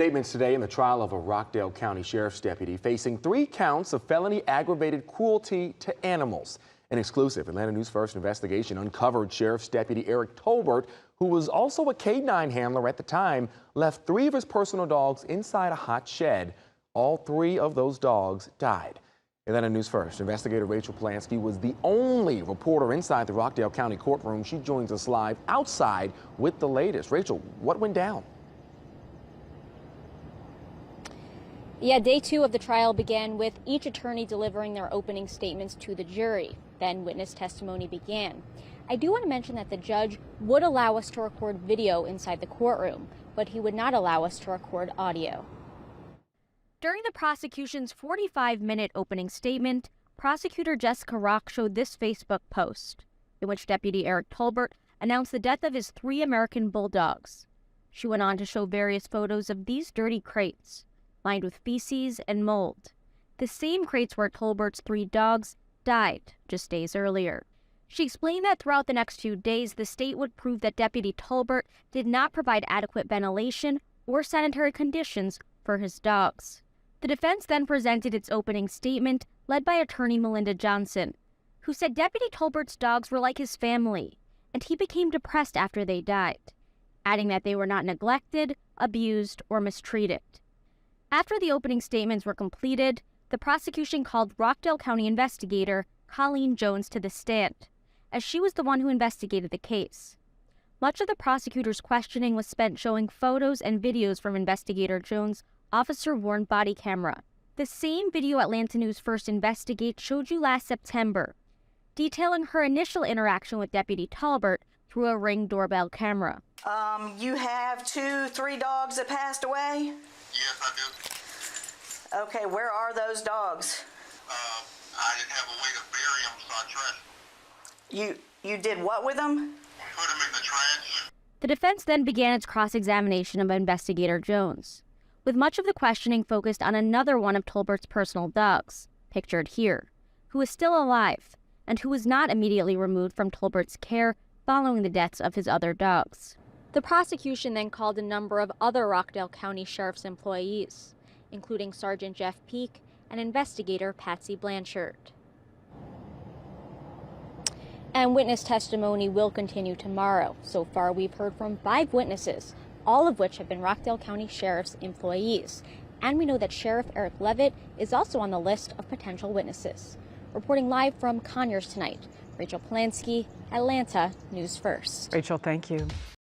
Statements today in the trial of a Rockdale County Sheriff's deputy facing 3 counts of felony aggravated cruelty to animals. An exclusive Atlanta News First investigation uncovered Sheriff's Deputy Eric Tolbert, who was also a K-9 handler at the time, left 3 of his personal dogs inside a hot shed. All 3 of those dogs died. Atlanta News First investigator Rachel Plansky was the only reporter inside the Rockdale County courtroom. She joins us live outside with the latest. Rachel, what went down? Yeah, day 2 of the trial began with each attorney delivering their opening statements to the jury. Then witness testimony began. I do want to mention that the judge would allow us to record video inside the courtroom, but he would not allow us to record audio. During the prosecution's 45-minute opening statement, prosecutor Jessica Rock showed this Facebook post, in which Deputy Eric Tolbert announced the death of his 3 American bulldogs. She went on to show various photos of these dirty crates, lined with feces and mold, the same crates where Tolbert's 3 dogs died just days earlier. She explained that throughout the next few days, the state would prove that Deputy Tolbert did not provide adequate ventilation or sanitary conditions for his dogs. The defense then presented its opening statement, led by attorney Melinda Johnson, who said Deputy Tolbert's dogs were like his family, and he became depressed after they died, adding that they were not neglected, abused, or mistreated. After the opening statements were completed, the prosecution called Rockdale County investigator Colleen Jones to the stand, as she was the one who investigated the case. Much of the prosecutor's questioning was spent showing photos and videos from investigator Jones' officer-worn body camera. The same video Atlanta News First Investigate showed you last September, detailing her initial interaction with Deputy Tolbert through a Ring doorbell camera. You have 3 dogs that passed away? Yes, I do. Okay, where are those dogs? I didn't have a way to bury them, so I trashed them. You did what with them? Put them in the trash. The defense then began its cross-examination of investigator Jones, with much of the questioning focused on another one of Tolbert's personal dogs, pictured here, who is still alive and who was not immediately removed from Tolbert's care following the deaths of his other dogs. The prosecution then called a number of other Rockdale County Sheriff's employees, including Sergeant Jeff Peak and investigator Patsy Blanchard. And witness testimony will continue tomorrow. So far, we've heard from 5 witnesses, all of which have been Rockdale County Sheriff's employees. And we know that Sheriff Eric Levitt is also on the list of potential witnesses. Reporting live from Conyers tonight, Rachel Plansky, Atlanta News First. Rachel, thank you.